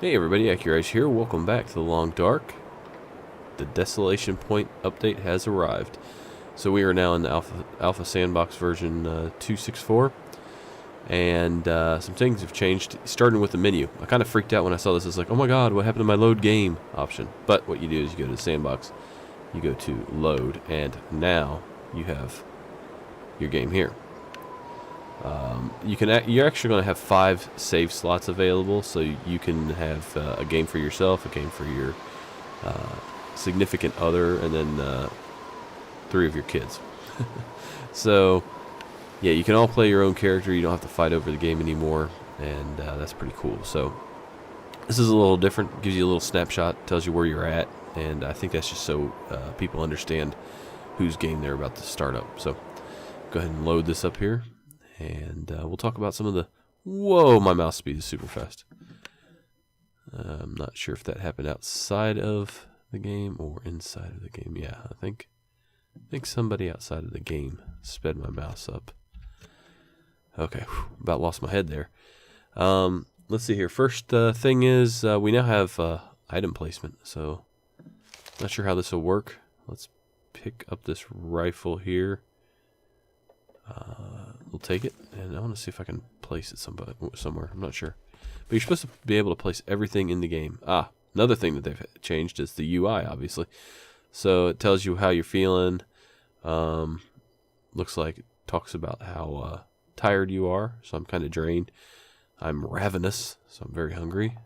Hey everybody, Accurate here. Welcome back to the Long Dark. The Desolation Point update has arrived. So we are now in the Alpha Sandbox version 264. And some things have changed, starting with the menu. I kind of freaked out when I saw this. It's like, oh my god, what happened to my load game option? But what you do is you go to the Sandbox, you go to load, and now you have your game here. You're actually going to have 5 save slots available, so you can have a game for yourself, a game for your significant other, and then 3 of your kids. So, yeah, you can all play your own character. You don't have to fight over the game anymore, and that's pretty cool. So, this is a little different. Gives you a little snapshot, tells you where you're at, and I think that's just so people understand whose game they're about to start up. So, go ahead and load this up here. And we'll talk about some of the... Whoa, my mouse speed is super fast. I'm not sure if that happened outside of the game or inside of the game. Yeah, I think somebody outside of the game sped my mouse up. Okay, whew, about lost my head there. Let's see here. First thing is we now have item placement. So, not sure how this will work. Let's pick up this rifle here. We'll take it, and I want to see if I can place it somewhere. I'm not sure. But you're supposed to be able to place everything in the game. Another thing that they've changed is the UI, obviously. So it tells you how you're feeling. Looks like it talks about how tired you are. So I'm kind of drained. I'm ravenous, so I'm very hungry.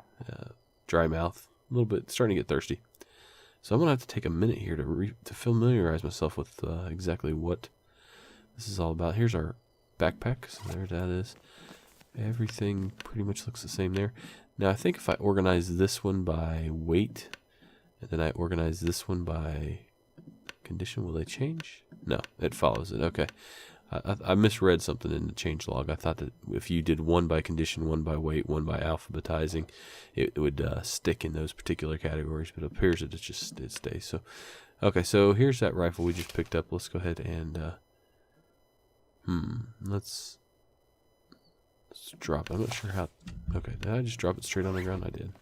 Dry mouth, a little bit, starting to get thirsty. So I'm going to have to take a minute here to familiarize myself with exactly what this is all about. Here's our backpack, so there that is. Everything pretty much looks the same there. Now I think if I organize this one by weight, and then I organize this one by condition, will they change? No, it follows it. Okay. I misread something in the change log. I thought that if you did one by condition, one by weight, one by alphabetizing, it would stick in those particular categories, but it appears that it stays. So, okay, so here's that rifle we just picked up. Let's go ahead and let's drop it. I'm not sure how. Okay, did I just drop it straight on the ground? I did.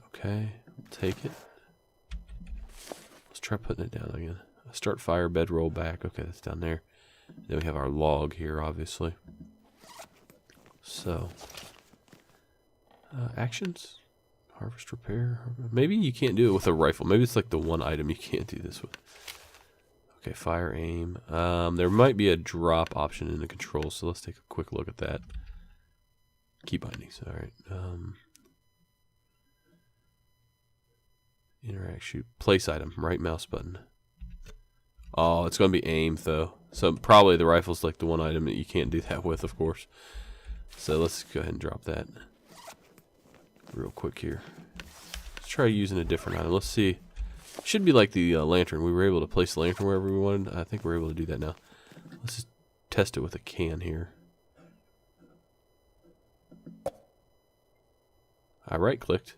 Okay, take it. Let's try putting it down again. Start fire, bed roll back. Okay, that's down there. Then we have our log here, obviously. So, actions, harvest, repair. Maybe you can't do it with a rifle. Maybe it's like the one item you can't do this with. Okay, fire, aim. There might be a drop option in the controls, so let's take a quick look at that. Key bindings, alright. Interact, shoot. Place item, right mouse button. Oh, it's going to be aim, though. So probably the rifle's like the one item that you can't do that with, of course. So let's go ahead and drop that real quick here. Let's try using a different item. Let's see. Should be like the lantern. We were able to place the lantern wherever we wanted. I think we're able to do that now. Let's just test it with a can here. I right-clicked.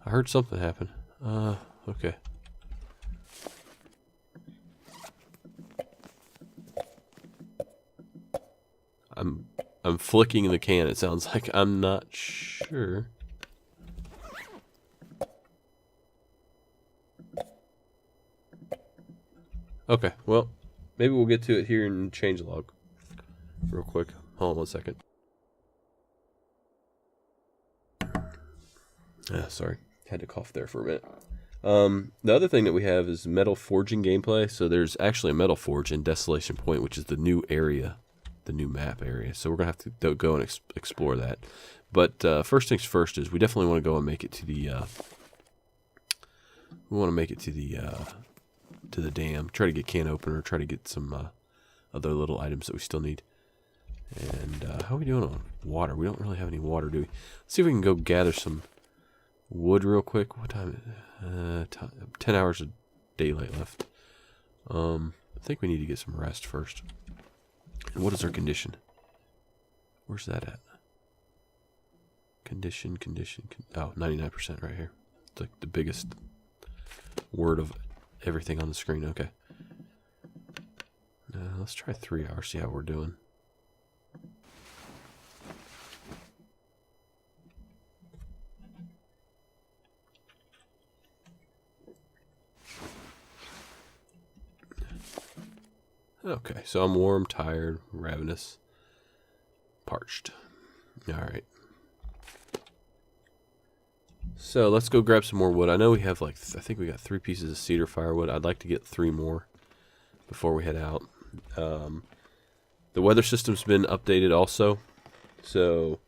I heard something happen. Okay. I'm flicking the can, it sounds like. I'm not sure. Okay, well, maybe we'll get to it here in changelog real quick. Hold on 1 second. Sorry, had to cough there for a minute. The other thing that we have is metal forging gameplay. So there's actually a metal forge in Desolation Point, which is the new area. The new map area, so we're gonna have to go and explore that. But first things first is we definitely want to go and make it to the to the dam. Try to get can opener. Try to get some other little items that we still need. And how are we doing on water? We don't really have any water, do we? Let's see if we can go gather some wood real quick. What time is it? 10 hours of daylight left. I think we need to get some rest first. And what is our condition? Where's that at? Condition. Oh, 99% right here. It's like the biggest word of everything on the screen. Okay. Let's try 3 hours, see how we're doing. Okay, so I'm warm, tired, ravenous, parched. Alright. So let's go grab some more wood. I know we have like, I think we got 3 pieces of cedar firewood. I'd like to get 3 more before we head out. The weather system's been updated also. So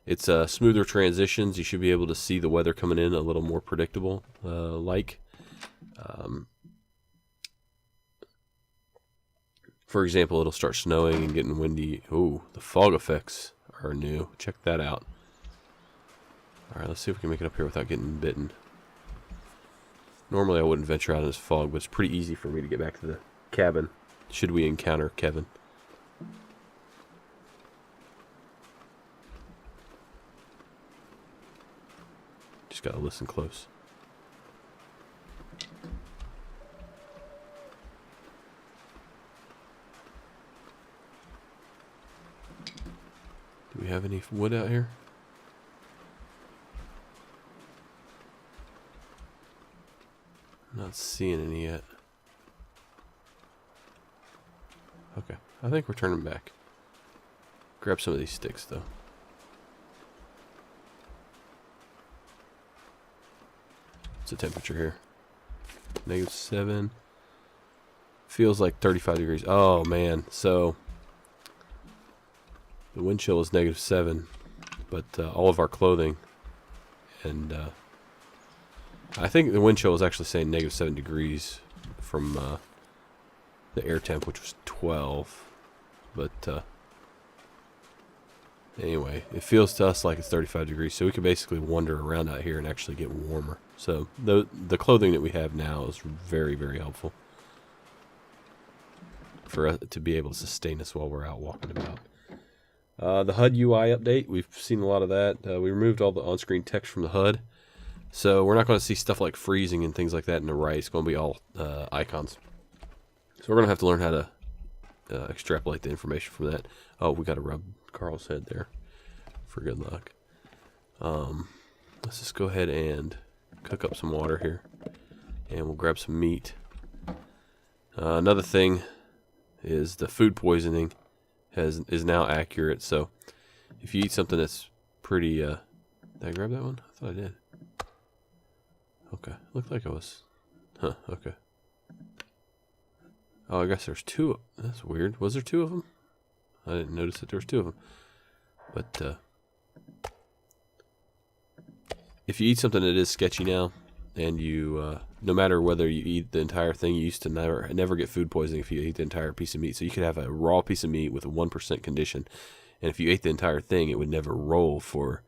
it's smoother transitions. You should be able to see the weather coming in a little more predictable. For example, it'll start snowing and getting windy. Ooh, the fog effects are new. Check that out. Alright, let's see if we can make it up here without getting bitten. Normally I wouldn't venture out in this fog, but it's pretty easy for me to get back to the cabin, should we encounter Kevin. Just gotta listen close. Do we have any wood out here? Not seeing any yet. Okay, I think we're turning back. Grab some of these sticks though. What's the temperature here? -7. Feels like 35 degrees. Oh man, so the wind chill is -7, but all of our clothing and I think the wind chill was actually saying -7 degrees from the air temp, which was 12. But anyway, it feels to us like it's 35 degrees, so we can basically wander around out here and actually get warmer. So the clothing that we have now is very, very helpful for us to be able to sustain us while we're out walking about. The HUD UI update, we've seen a lot of that. We removed all the on-screen text from the HUD. So we're not going to see stuff like freezing and things like that in the right. It's going to be all icons. So we're going to have to learn how to extrapolate the information from that. Oh, we got to rub Carl's head there for good luck. Let's just go ahead and cook up some water here. And we'll grab some meat. Another thing is the food poisoning is now accurate. So if you eat something that's pretty... did I grab that one? I thought I did. Okay, looked like it was. Huh, okay. Oh, I guess there's 2. That's weird. Was there 2 of them? I didn't notice that there was 2 of them. But, if you eat something that is sketchy now, and you, no matter whether you eat the entire thing, you used to never get food poisoning if you eat the entire piece of meat. So you could have a raw piece of meat with a 1% condition, and if you ate the entire thing, it would never roll for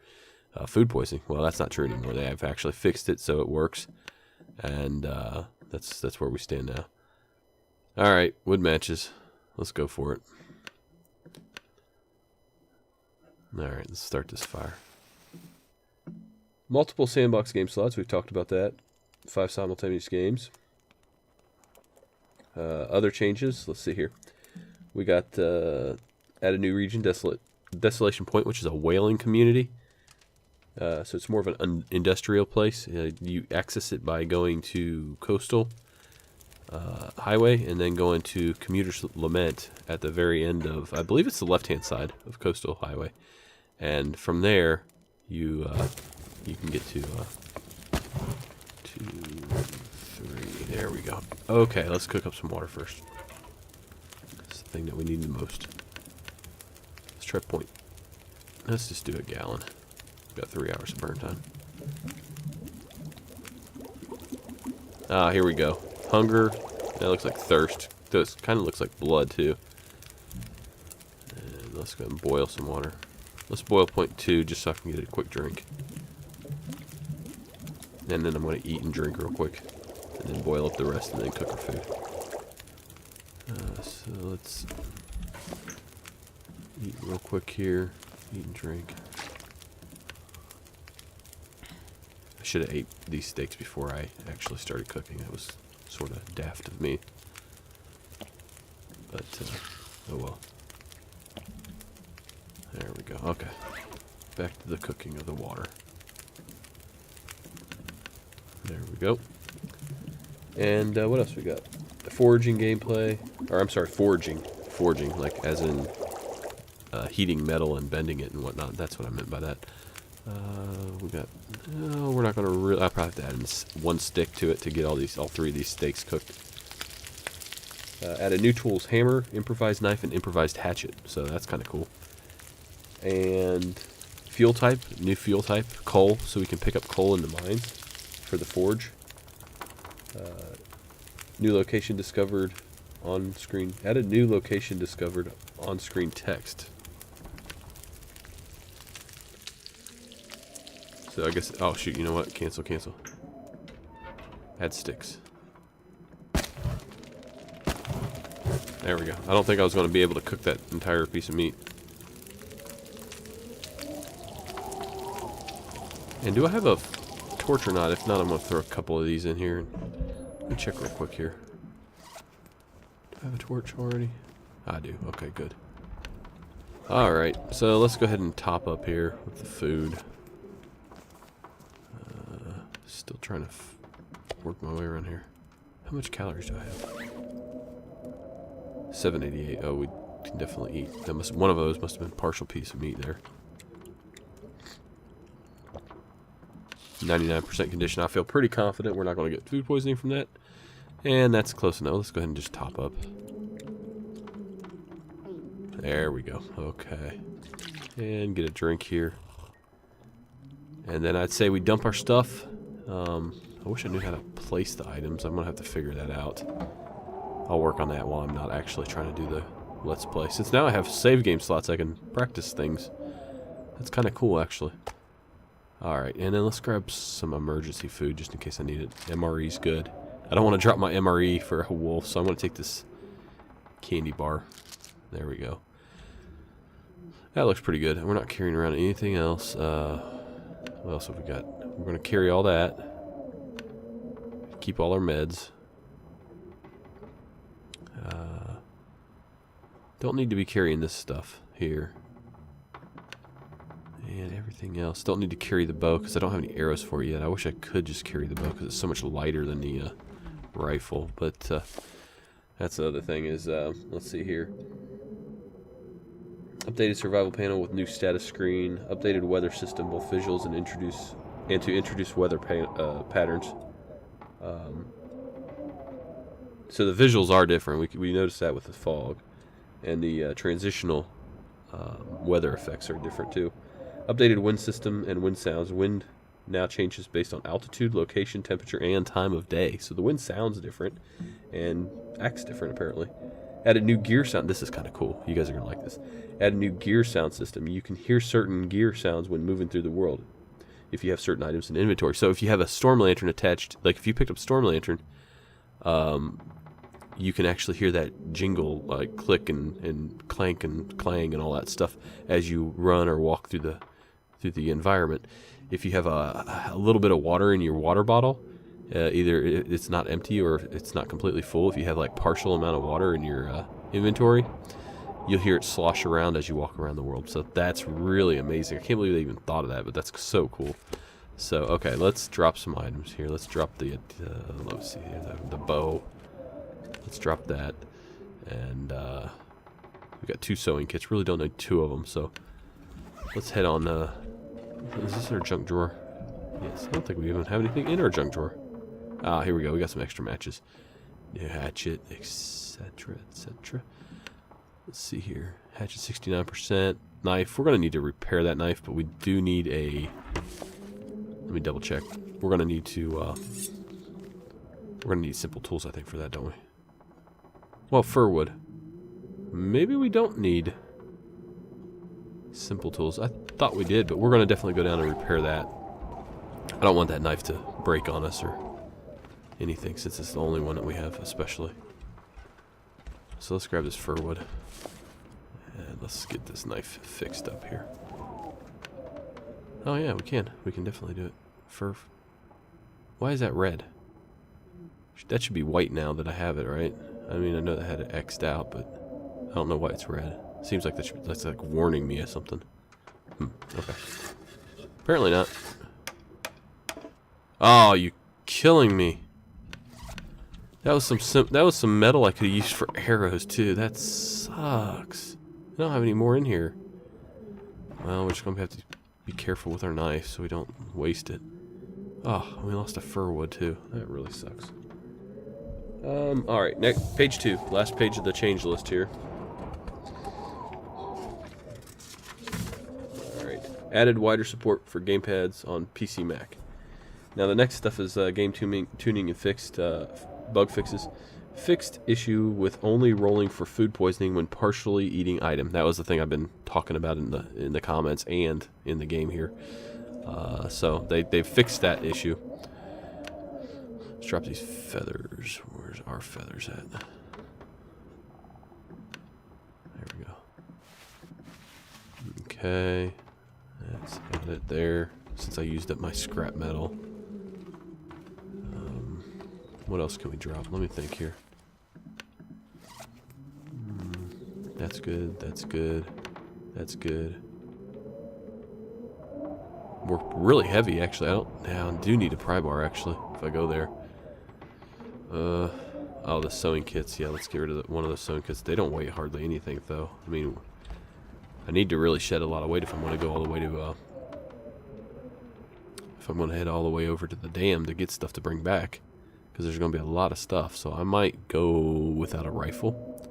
food poisoning. Well, that's not true anymore. They have actually fixed it so it works, and that's where we stand now. All right, wood matches. Let's go for it. All right, let's start this fire. Multiple sandbox game slots. We've talked about that. 5 simultaneous games. Other changes. Let's see here. We got add a new region, Desolation Point, which is a whaling community. So it's more of an industrial place. You access it by going to Coastal Highway and then going to Commuter's Lament at the very end of, I believe it's the left-hand side of Coastal Highway. And from there, you can get to 2, 3. There we go. Okay, let's cook up some water first. That's the thing that we need the most. Let's try point. Let's just do a gallon. Got 3 hours of burn time. Ah, here we go. Hunger. That looks like thirst. This kind of looks like blood too. And let's go and boil some water. Let's boil 0.2 just so I can get a quick drink. And then I'm going to eat and drink real quick. And then boil up the rest and then cook our food. So let's eat real quick here. Eat and drink. I should have ate these steaks before I actually started cooking. That was sort of daft of me. But, oh well. There we go. Okay. Back to the cooking of the water. There we go. And what else we got? foraging gameplay, or I'm sorry, forging, like as in heating metal and bending it and whatnot. That's what I meant by that. We got. Oh, we're not gonna really. I probably have to add in one stick to it to get all 3 of these steaks cooked. Add a new tools: hammer, improvised knife, and improvised hatchet. So that's kind of cool. And fuel type, new fuel type, coal, so we can pick up coal in the mines for the forge. New location discovered on screen. Add a new location discovered on screen text. So I guess, oh shoot, you know what? Cancel. Add sticks. There we go. I don't think I was going to be able to cook that entire piece of meat. And do I have a torch or not? If not, I'm going to throw a couple of these in here. Let me check real quick here. Do I have a torch already? I do. Okay, good. Alright, so let's go ahead and top up here with the food. Still trying to work my way around here. How much calories do I have? 788. Oh, we can definitely eat. That one of those must have been a partial piece of meat there. 99% condition. I feel pretty confident we're not going to get food poisoning from that. And that's close enough. Let's go ahead and just top up. There we go. Okay. And get a drink here. And then I'd say we dump our stuff. I wish I knew how to place the items. I'm going to have to figure that out. I'll work on that while I'm not actually trying to do the Let's Play. Since now I have save game slots, I can practice things. That's kind of cool, actually. Alright, and then let's grab some emergency food just in case I need it. MRE's good. I don't want to drop my MRE for a wolf, so I'm going to take this candy bar. There we go. That looks pretty good. We're not carrying around anything else. What else have we got? We're going to carry all that. Keep all our meds. Don't need to be carrying this stuff here. And everything else. Don't need to carry the bow because I don't have any arrows for it yet. I wish I could just carry the bow because it's so much lighter than the rifle. But that's the other thing is, let's see here. Updated survival panel with new status screen. Updated weather system, both visuals and to introduce weather patterns. So the visuals are different. We noticed that with the fog. And the transitional weather effects are different too. Updated wind system and wind sounds. Wind now changes based on altitude, location, temperature, and time of day. So the wind sounds different and acts different apparently. Added new gear sound. This is kind of cool. You guys are going to like this. Added new gear sound system. You can hear certain gear sounds when moving through the world if you have certain items in inventory. So if you have a storm lantern attached, like if you picked up storm lantern, you can actually hear that jingle, like click and clank and clang and all that stuff as you run or walk through the environment. If you have a little bit of water in your water bottle, either it's not empty or it's not completely full. If you have like partial amount of water in your inventory, you'll hear it slosh around as you walk around the world. So that's really amazing. I can't believe they even thought of that, but that's so cool. So okay, let's drop some items here. Let's drop the let's see here, the bow. Let's drop that, and we got 2 sewing kits. Really don't need 2 of them, so let's head on. Is this our junk drawer? Yes, I don't think we even have anything in our junk drawer. Ah, here we go. We got some extra matches. New hatchet, etc., etc. Let's see here. Hatchet 69%. Knife. We're gonna need to repair that knife, but we do need a. Let me double check. We're gonna need to. We're gonna need simple tools, I think, for that, don't we? Well, fir wood. Maybe we don't need simple tools. I thought we did, but we're going to definitely go down and repair that. I don't want that knife to break on us or anything, since it's the only one that we have, especially. So let's grab this fir wood. And let's get this knife fixed up here. Oh yeah, we can. We can definitely do it. Fir. Why is that red? That should be white now that I have it, right? I mean, I know that I had it X'd out, but I don't know why it's red. Seems like that's like warning me or something. Okay. Apparently not. Oh, you killing me. That was some metal I could have used for arrows too. That sucks. I don't have any more in here. Well, we're just gonna have to be careful with our knife so we don't waste it. Oh, we lost a fir wood too. That really sucks. All right, next page 2, last page of the change list here. All right, added wider support for gamepads on PC Mac. Now the next stuff is game tuning and fixed bug fixes. Fixed issue with only rolling for food poisoning when partially eating item. That was the thing I've been talking about in the comments and in the game here. So they've fixed that issue. Let's drop these feathers. Where's our feathers at? There we go. Okay. Let's add it there since I used up my scrap metal. What else can we drop? Let me think here. That's good. That's good. That's good. We're really heavy, actually. I do need a pry bar, actually, if I go there. Oh, the sewing kits. Yeah, let's get rid of one of those sewing kits. They don't weigh hardly anything, though. I mean, I need to really shed a lot of weight if I'm going to go all the way to, if I'm going to head all the way over to the dam to get stuff to bring back. Because there's going to be a lot of stuff, so I might go without a rifle.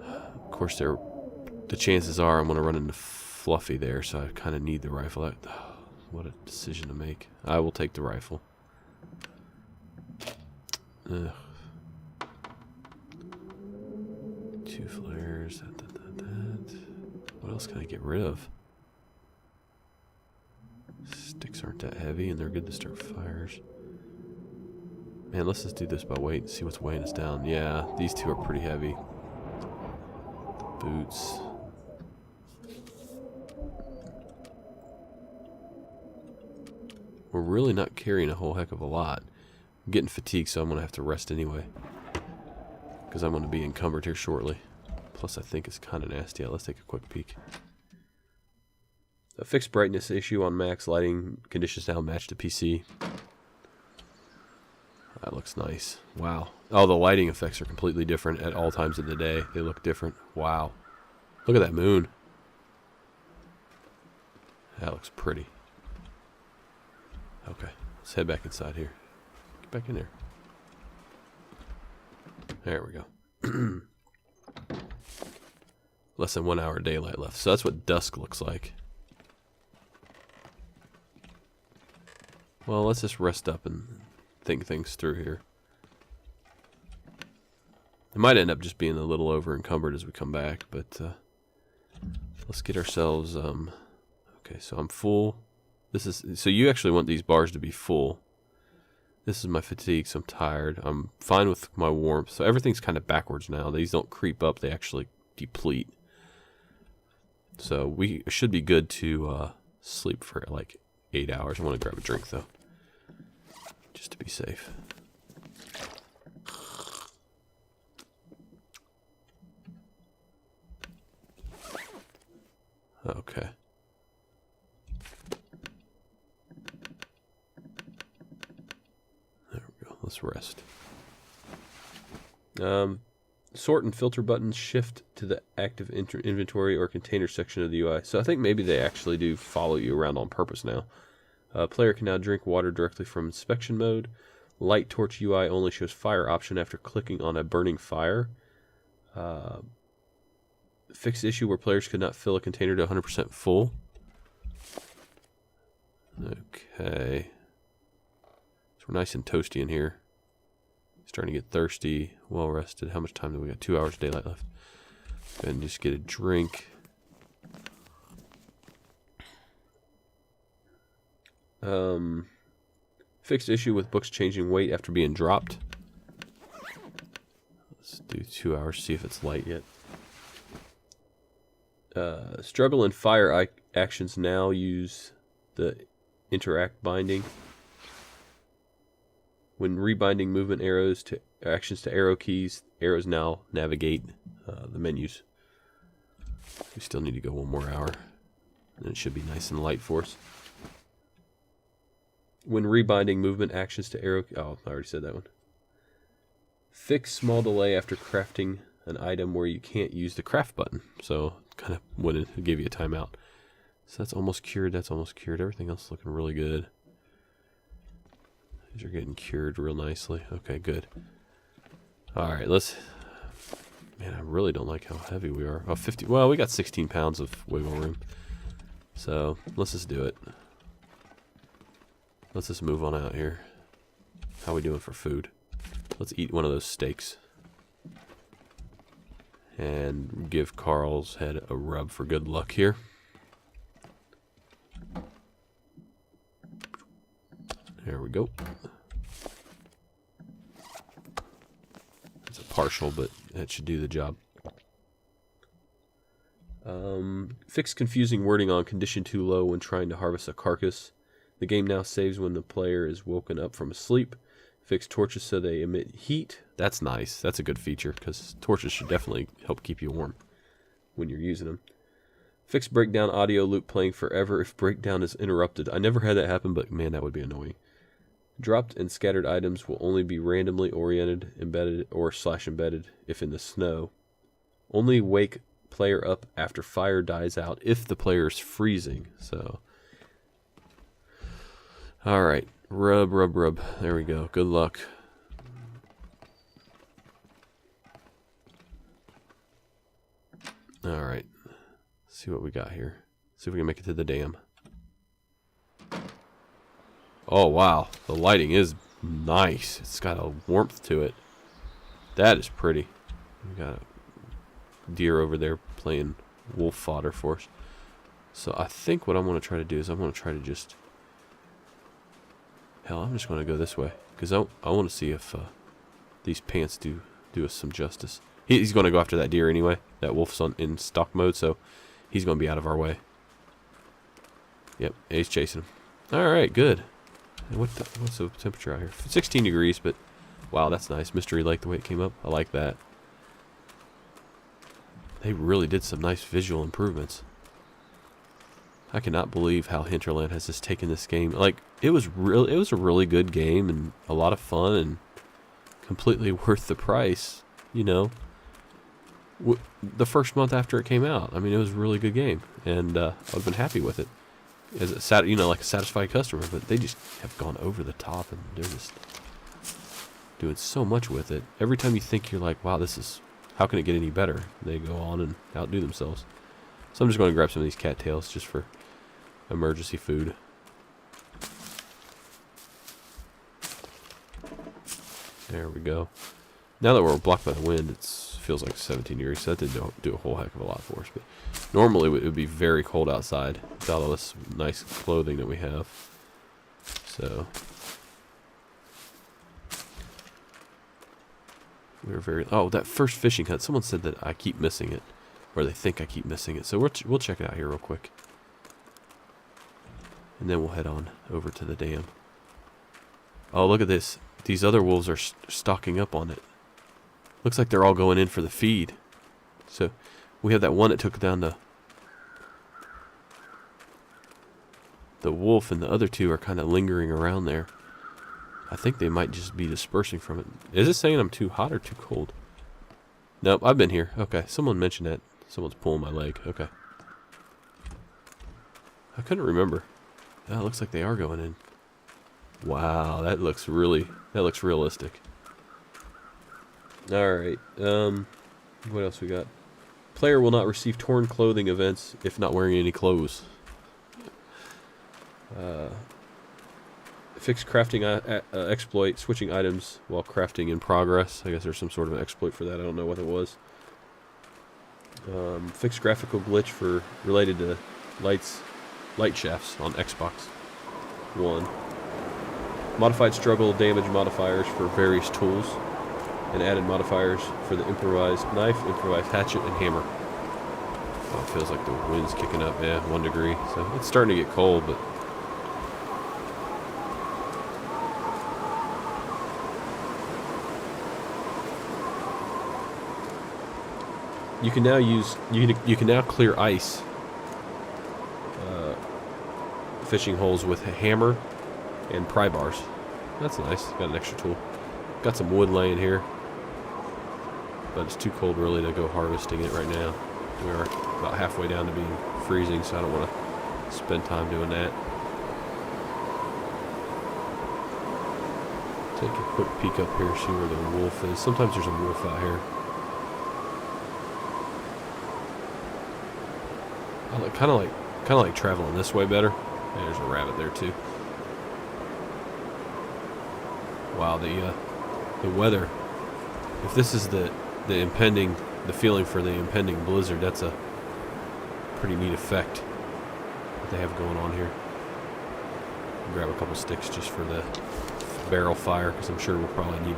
Of course, the chances are I'm going to run into Fluffy there, so I kind of need the rifle. What a decision to make. I will take the rifle. Ugh. 2 flares. What else can I get rid of? Sticks aren't that heavy, and they're good to start fires. Man, let's just do this by weight and see what's weighing us down. Yeah, these 2 are pretty heavy. The boots. We're really not carrying a whole heck of a lot. I'm getting fatigued, so I'm going to have to rest anyway. Because I'm going to be encumbered here shortly. Plus, I think it's kind of nasty. Yeah, let's take a quick peek. A fixed brightness issue on Mac's lighting conditions now match to PC. That looks nice. Wow. Oh, the lighting effects are completely different at all times of the day. They look different. Wow. Look at that moon. That looks pretty. Okay. Let's head back inside here. Get back in there. There we go. Less than 1 hour of daylight left. So that's what dusk looks like. Well, let's just rest up and think things through here. It might end up just being a little over encumbered as we come back, but let's get ourselves okay, so I'm full. So you actually want these bars to be full. This is my fatigue, so I'm tired. I'm fine with my warmth. So everything's kind of backwards now. These don't creep up, they actually deplete. So we should be good to sleep for like 8 hours. I want to grab a drink though, just to be safe. Okay. There we go. Let's rest. Sort and filter buttons shift to the active inventory or container section of the UI. So I think maybe they actually do follow you around on purpose now. Player can now drink water directly from inspection mode. Light torch UI only shows fire option after clicking on a burning fire. Fixed issue where players could not fill a container to 100% full. Okay. So we're nice and toasty in here. Starting to get thirsty, well rested. How much time do we got? 2 hours of daylight left. Go ahead and just get a drink. Fixed issue with books changing weight after being dropped. Let's do 2 hours, see if it's light yet. Struggle and fire actions now use the interact binding. When rebinding movement arrows to actions to arrow keys, arrows now navigate the menus. We still need to go 1 more hour, and it should be nice and light for us. When rebinding movement actions to arrow... Oh, I already said that one. Fix small delay after crafting an item where you can't use the craft button. So kind of wouldn't give you a timeout. So that's almost cured. That's almost cured. Everything else is looking really good. These are getting cured real nicely. Okay, good. All right, let's... Man, I really don't like how heavy we are. Oh, 50... Well, we got 16 pounds of wiggle room. So let's just do it. Let's just move on out here. How are we doing for food? Let's eat one of those steaks. And give Carl's head a rub for good luck here. There we go. It's a partial, but that should do the job. Fix confusing wording on condition too low when trying to harvest a carcass. The game now saves when the player is woken up from sleep. Fix torches so they emit heat. That's nice. That's a good feature because torches should definitely help keep you warm when you're using them. Fix breakdown audio loop playing forever if breakdown is interrupted. I never had that happen, but man, that would be annoying. Dropped and scattered items will only be randomly oriented, embedded, or /embedded if in the snow. Only wake player up after fire dies out if the player is freezing. So, all right, rub, rub, rub. There we go. Good luck. All right, let's see what we got here. See if we can make it to the dam. Oh wow, the lighting is nice. It's got a warmth to it. That is pretty. We got a deer over there playing wolf fodder for us. So I think what I'm going to try to do is I'm going to try to just... Hell, I'm just going to go this way. Because I want to see if these pants do us some justice. He's going to go after that deer anyway. That wolf's in stock mode, so he's going to be out of our way. Yep, he's chasing him. Alright, good. What's the temperature out here? 16 degrees, but wow, that's nice. Mystery Lake, the way it came up. I like that. They really did some nice visual improvements. I cannot believe how Hinterland has just taken this game. Like, it was a really good game and a lot of fun and completely worth the price, you know. The first month after it came out. I mean, it was a really good game, and I've been happy with it. As a like a satisfied customer, but they just have gone over the top, and they're just doing so much with it. Every time you think you're like, wow, how can it get any better? They go on and outdo themselves. So I'm just going to grab some of these cattails just for emergency food. There we go. Now that we're blocked by the wind, it feels like 17 degrees, so that didn't do a whole heck of a lot for us. But normally it would be very cold outside with all this nice clothing that we have. So we're very... Oh, that first fishing hut. Someone said that I keep missing it, or they think I keep missing it. So we'll check it out here real quick, and then we'll head on over to the dam. Oh, look at this. These other wolves are stocking up on it. Looks like they're all going in for the feed. So we have that one that took down the wolf, and the other two are kind of lingering around there. I think they might just be dispersing from it. Is it saying I'm too hot or too cold? Nope, I've been here. Okay, someone mentioned that. Someone's pulling my leg. Okay. I couldn't remember. Oh, it looks like they are going in. Wow, that looks realistic. Alright, what else we got? Player will not receive torn clothing events if not wearing any clothes. Fix crafting exploit, switching items while crafting in progress. I guess there's some sort of an exploit for that. I don't know what it was. Fix graphical glitch related to light shafts on Xbox One. Modified struggle damage modifiers for various tools, and added modifiers for the improvised knife, improvised hatchet, and hammer. Oh, it feels like the wind's kicking up. Yeah, 1 degree. So it's starting to get cold, but you can now clear ice fishing holes with a hammer and pry bars. That's nice. Got an extra tool. Got some wood laying here. but it's too cold really to go harvesting it right now. We're about halfway down to being freezing, so I don't want to spend time doing that. Take a quick peek up here, see where the wolf is. Sometimes there's a wolf out here. I kind of like traveling this way better. Yeah, there's a rabbit there too. Wow, the weather. If this is the feeling for the impending blizzard, that's a pretty neat effect that they have going on here. Grab a couple sticks just for the barrel fire, because I'm sure we'll probably need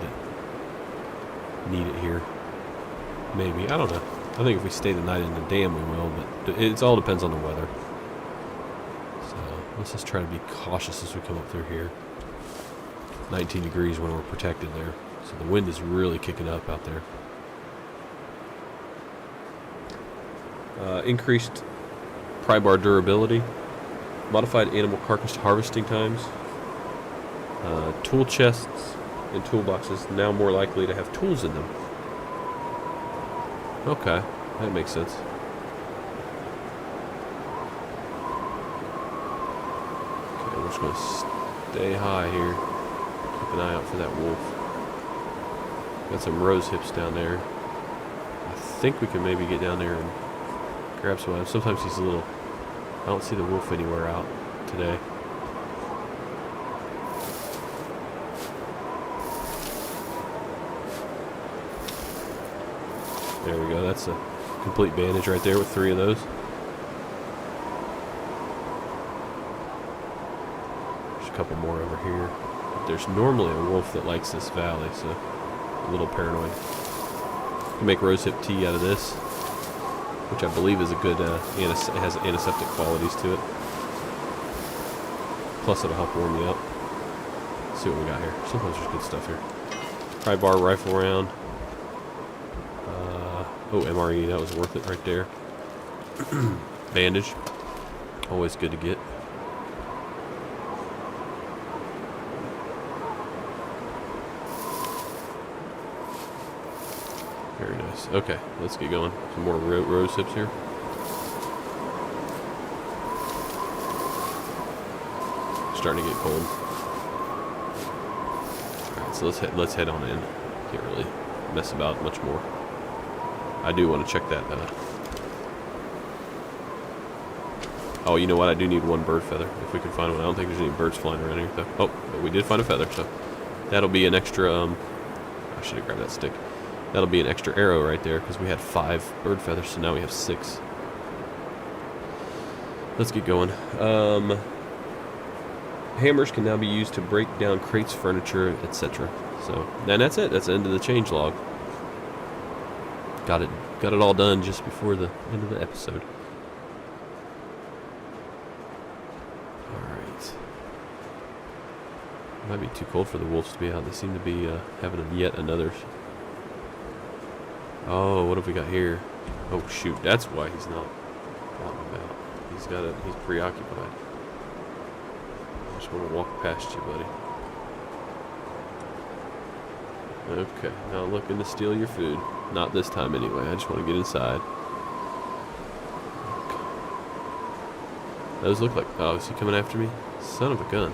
it here. Maybe, I don't know. I think if we stay the night in the dam we will, but it all depends on the weather. So let's just try to be cautious as we come up through here. 19 degrees when we're protected there, so the wind is really kicking up out there. Increased pry bar durability, modified animal carcass harvesting times, tool chests and toolboxes now more likely to have tools in them. Okay, that makes sense. Okay, we're just going to stay high here. Keep an eye out for that wolf. Got some rose hips down there. I think we can maybe get down there and grab some. Sometimes he's a little... I don't see the wolf anywhere out today. There we go. That's a complete bandage right there with 3 of those. There's a couple more over here. But there's normally a wolf that likes this valley, so a little paranoid. You can make rosehip tea out of this, which I believe is a good, it has antiseptic qualities to it. Plus it'll help warm you up. Let's see what we got here. Sometimes there's good stuff here. Pry bar rifle round. Oh, MRE, that was worth it right there. Bandage. Always good to get. Very nice. Okay, let's get going. Some more rose hips here. Starting to get cold. Alright, so let's head on in. Can't really mess about much more. I do want to check that. Oh, you know what? I do need 1 bird feather if we can find one. I don't think there's any birds flying around here though. Oh, but we did find a feather, so that'll be an extra. I should have grabbed that stick. That'll be an extra arrow right there because we had 5 bird feathers, so now we have 6. Let's get going. Hammers can now be used to break down crates, furniture, etc. So, and that's it. That's the end of the change log. Got it all done just before the end of the episode. Alright. Might be too cold for the wolves to be out. They seem to be having yet another... Oh, what have we got here? Oh shoot, that's why he's not out and about. He's preoccupied. I just want to walk past you, buddy. Okay, now looking to steal your food. Not this time anyway, I just want to get inside. Okay. Those look like... Oh, is he coming after me? Son of a gun.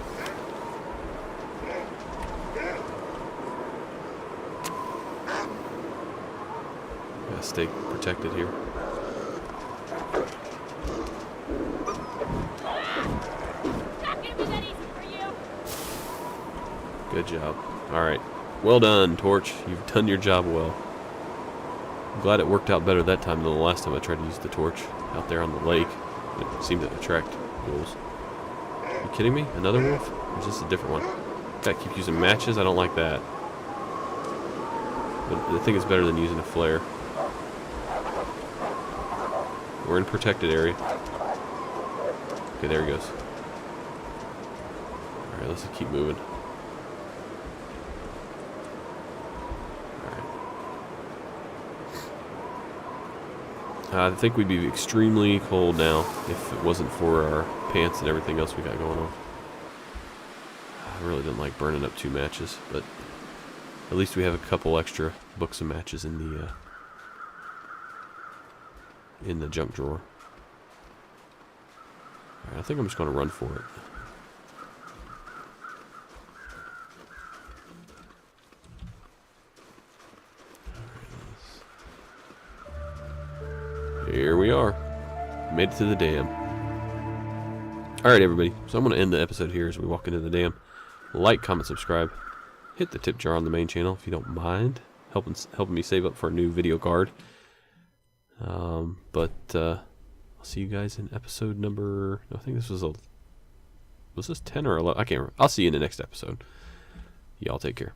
Gotta stay protected here. Good job. Alright. Well done, Torch. You've done your job well. I'm glad it worked out better that time than the last time I tried to use the torch out there on the lake. It seemed to attract wolves. Are you kidding me? Another wolf? Or is this a different one? Gotta keep using matches? I don't like that. But I think it's better than using a flare. We're in a protected area. Okay, there he goes. Alright, let's just keep moving. I think we'd be extremely cold now if it wasn't for our pants and everything else we got going on. I really didn't like burning up 2 matches, but at least we have a couple extra books of matches in in the junk drawer. Alright, I think I'm just going to run for it. Here we are. Made it to the dam. Alright, everybody. So I'm going to end the episode here as we walk into the dam. Like, comment, subscribe. Hit the tip jar on the main channel if you don't mind. Helping me save up for a new video card. I'll see you guys in episode number... I think this was a... Was this 10 or 11? I can't remember. I'll see you in the next episode. Y'all take care.